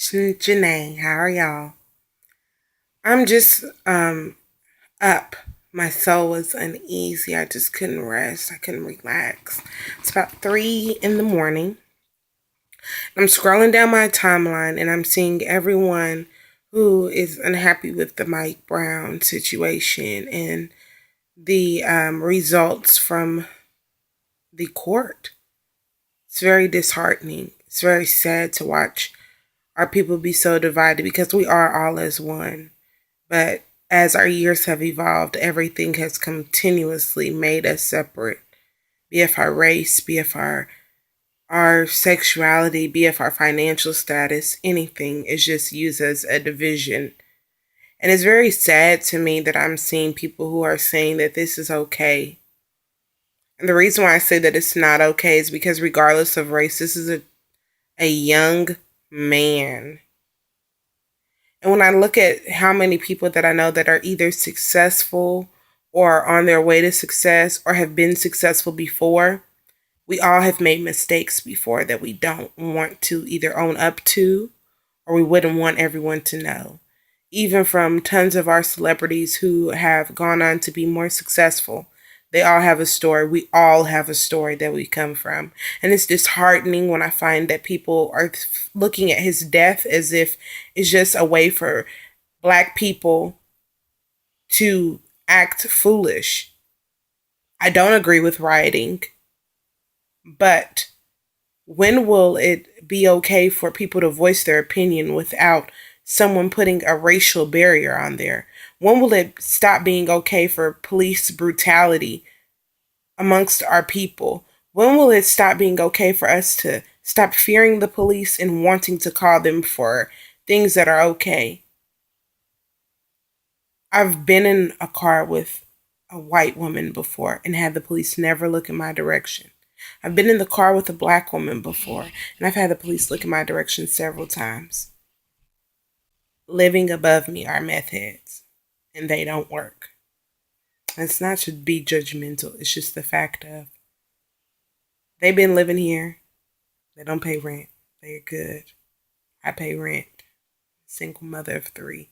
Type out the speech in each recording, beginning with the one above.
Janae, how are y'all? I'm just up. My soul was uneasy. I just couldn't rest. I couldn't relax. It's about 3 in the morning. I'm scrolling down my timeline and I'm seeing everyone who is unhappy with the Mike Brown situation and the results from the court. It's very disheartening. It's very sad to watch our people be so divided because we are all as one. But as our years have evolved, everything has continuously made us separate. Be it our race, be it our sexuality, be it our financial status, anything is just used as a division. And it's very sad to me that I'm seeing people who are saying that this is okay. And the reason why I say that it's not okay is because regardless of race, this is a young man. And when I look at how many people that I know that are either successful or on their way to success or have been successful before, we all have made mistakes before that we don't want to either own up to or we wouldn't want everyone to know. Even from tons of our celebrities who have gone on to be more successful, they all have a story. We all have a story that we come from. And it's disheartening when I find that people are looking at his death as if it's just a way for black people to act foolish. I don't agree with rioting, but when will it be okay for people to voice their opinion without someone putting a racial barrier on there? When will it stop being okay for police brutality amongst our people? When will it stop being okay for us to stop fearing the police and wanting to call them for things that are okay? I've been in a car with a white woman before and had the police never look in my direction. I've been in the car with a black woman before and I've had the police look in my direction several times. Living above me are meth heads and they don't work. It's not to be judgmental, it's just the fact of they've been living here, they don't pay rent, they're good. I pay rent. Single mother of three.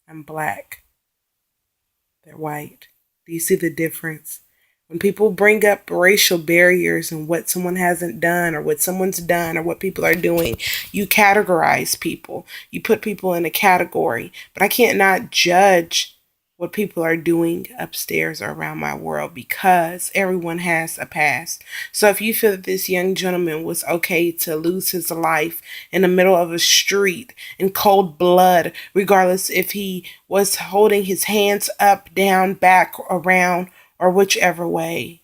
I'm black. They're white. Do you see the difference? When people bring up racial barriers and what someone hasn't done or what someone's done or what people are doing, you categorize people. You put people in a category. But I can't not judge what people are doing upstairs or around my world because everyone has a past. So if you feel that this young gentleman was okay to lose his life in the middle of a street in cold blood, regardless if he was holding his hands up, down, back, around, or whichever way,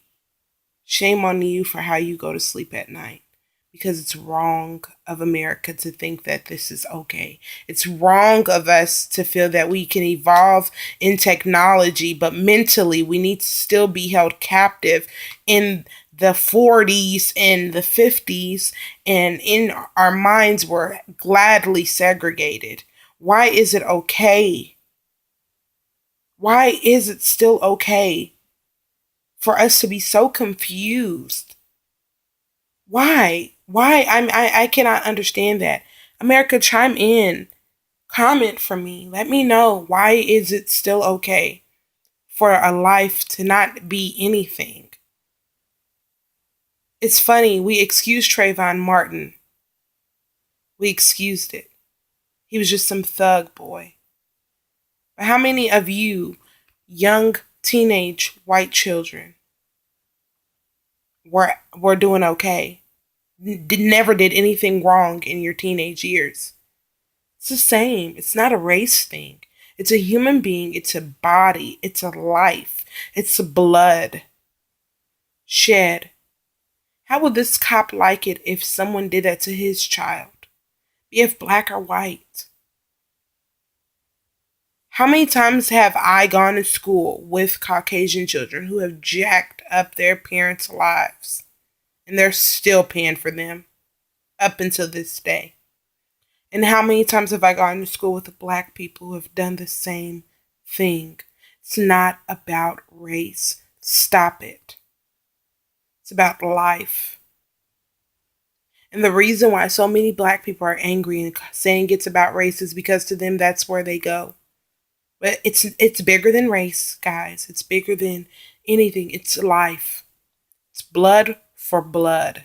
shame on you for how you go to sleep at night. Because it's wrong of America to think that this is okay. It's wrong of us to feel that we can evolve in technology, but mentally we need to still be held captive in the 40s and the 50s, and in our minds we're gladly segregated. Why is it okay? Why is it still okay for us to be so confused? Why? I cannot understand that. America, chime in. Comment for me. Let me know, why is it still okay for a life to not be anything? It's funny, we excused Trayvon Martin. We excused it. He was just some thug boy. But how many of you young teenage white children were doing okay? Never did anything wrong in your teenage years. It's the same. It's not a race thing. It's a human being. It's a body. It's a life. It's a blood shed. How would this cop like it if someone did that to his child? Be it black or white? How many times have I gone to school with Caucasian children who have jacked up their parents' lives and they're still paying for them up until this day? And how many times have I gone to school with black people who have done the same thing? It's not about race. Stop it. It's about life. And the reason why so many black people are angry and saying it's about race is because to them that's where they go. But it's bigger than race, guys. It's bigger than anything. It's life. It's blood for blood.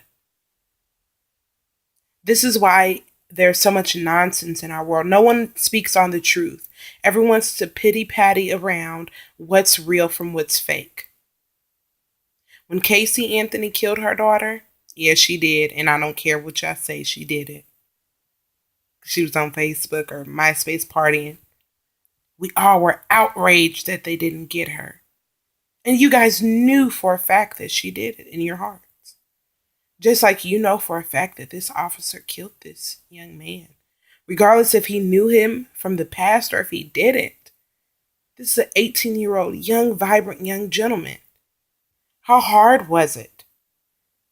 This is why there's so much nonsense in our world. No one speaks on the truth. Everyone wants to pity patty around what's real from what's fake. When Casey Anthony killed her daughter, yeah, she did, and I don't care what y'all say, she did it. She was on Facebook or MySpace partying. We all were outraged that they didn't get her. And you guys knew for a fact that she did it in your hearts. Just like you know for a fact that this officer killed this young man. Regardless if he knew him from the past or if he didn't. This is an 18-year-old young, vibrant young gentleman. How hard was it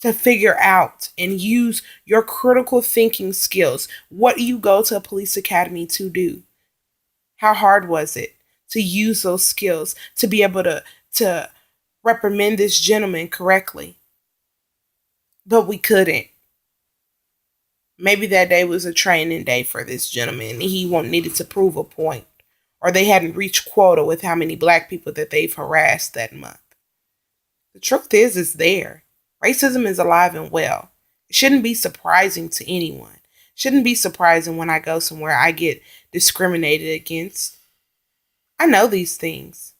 to figure out and use your critical thinking skills? What you go to a police academy to do? How hard was it to use those skills to be able to reprimand this gentleman correctly? But we couldn't. Maybe that day was a training day for this gentleman. He needed to prove a point. Or they hadn't reached quota with how many black people that they've harassed that month. The truth is, it's there. Racism is alive and well. It shouldn't be surprising to anyone. It shouldn't be surprising when I go somewhere I get discriminated against. I know these things.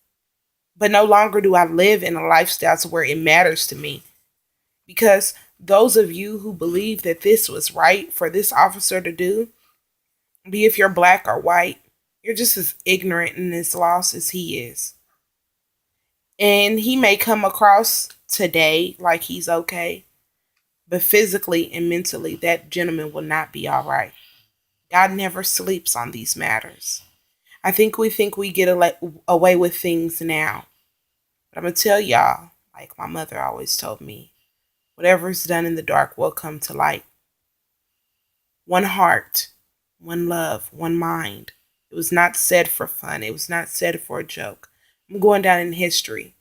But no longer do I live in a lifestyle to where it matters to me. Because those of you who believe that this was right for this officer to do, be if you're black or white, you're just as ignorant and as lost as he is. And he may come across today like he's okay, but physically and mentally, that gentleman will not be all right. God never sleeps on these matters. I think we get away with things now. But I'm going to tell y'all, like my mother always told me, whatever is done in the dark will come to light. One heart, one love, one mind. It was not said for fun. It was not said for a joke. I'm going down in history.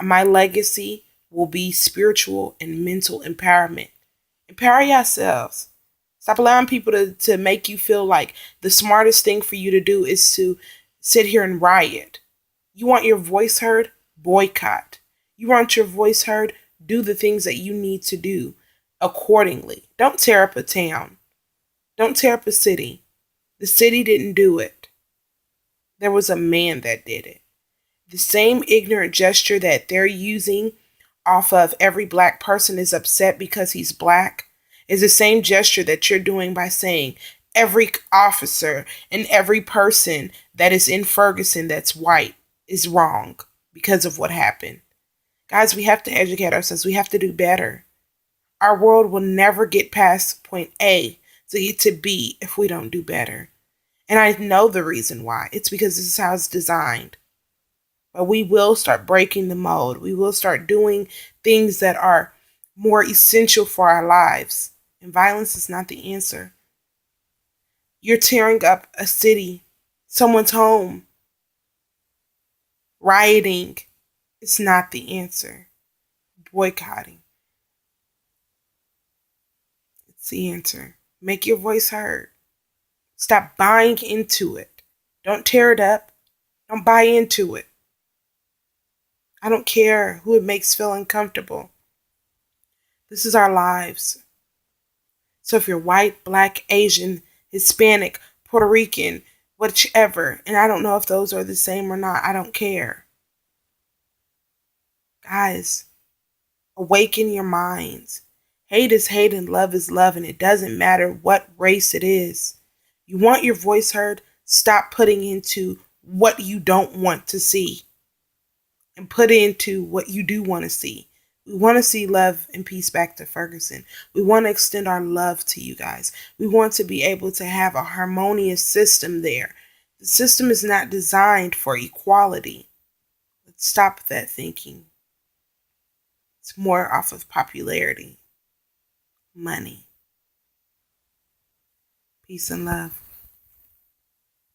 My legacy will be spiritual and mental empowerment. Empower yourselves. Stop allowing people to make you feel like the smartest thing for you to do is to sit here and riot. You want your voice heard? Boycott. You want your voice heard? Do the things that you need to do accordingly. Don't tear up a town. Don't tear up a city. The city didn't do it. There was a man that did it. The same ignorant gesture that they're using off of every black person is upset because he's black is the same gesture that you're doing by saying every officer and every person that is in Ferguson that's white is wrong because of what happened. Guys, we have to educate ourselves. We have to do better. Our world will never get past point A to get to B if we don't do better. And I know the reason why. It's because this is how it's designed. But we will start breaking the mold. We will start doing things that are more essential for our lives. And violence is not the answer. You're tearing up a city, someone's home. Rioting is not the answer. Boycotting. It's the answer. Make your voice heard. Stop buying into it. Don't tear it up. Don't buy into it. I don't care who it makes feel uncomfortable. This is our lives. So if you're white, black, Asian, Hispanic, Puerto Rican, whichever, and I don't know if those are the same or not, I don't care. Guys, awaken your minds. Hate is hate and love is love, and it doesn't matter what race it is. You want your voice heard? Stop putting into what you don't want to see and put into what you do want to see. We want to see love and peace back to Ferguson. We want to extend our love to you guys. We want to be able to have a harmonious system there. The system is not designed for equality. Let's stop that thinking. It's more off of popularity, money. Peace and love.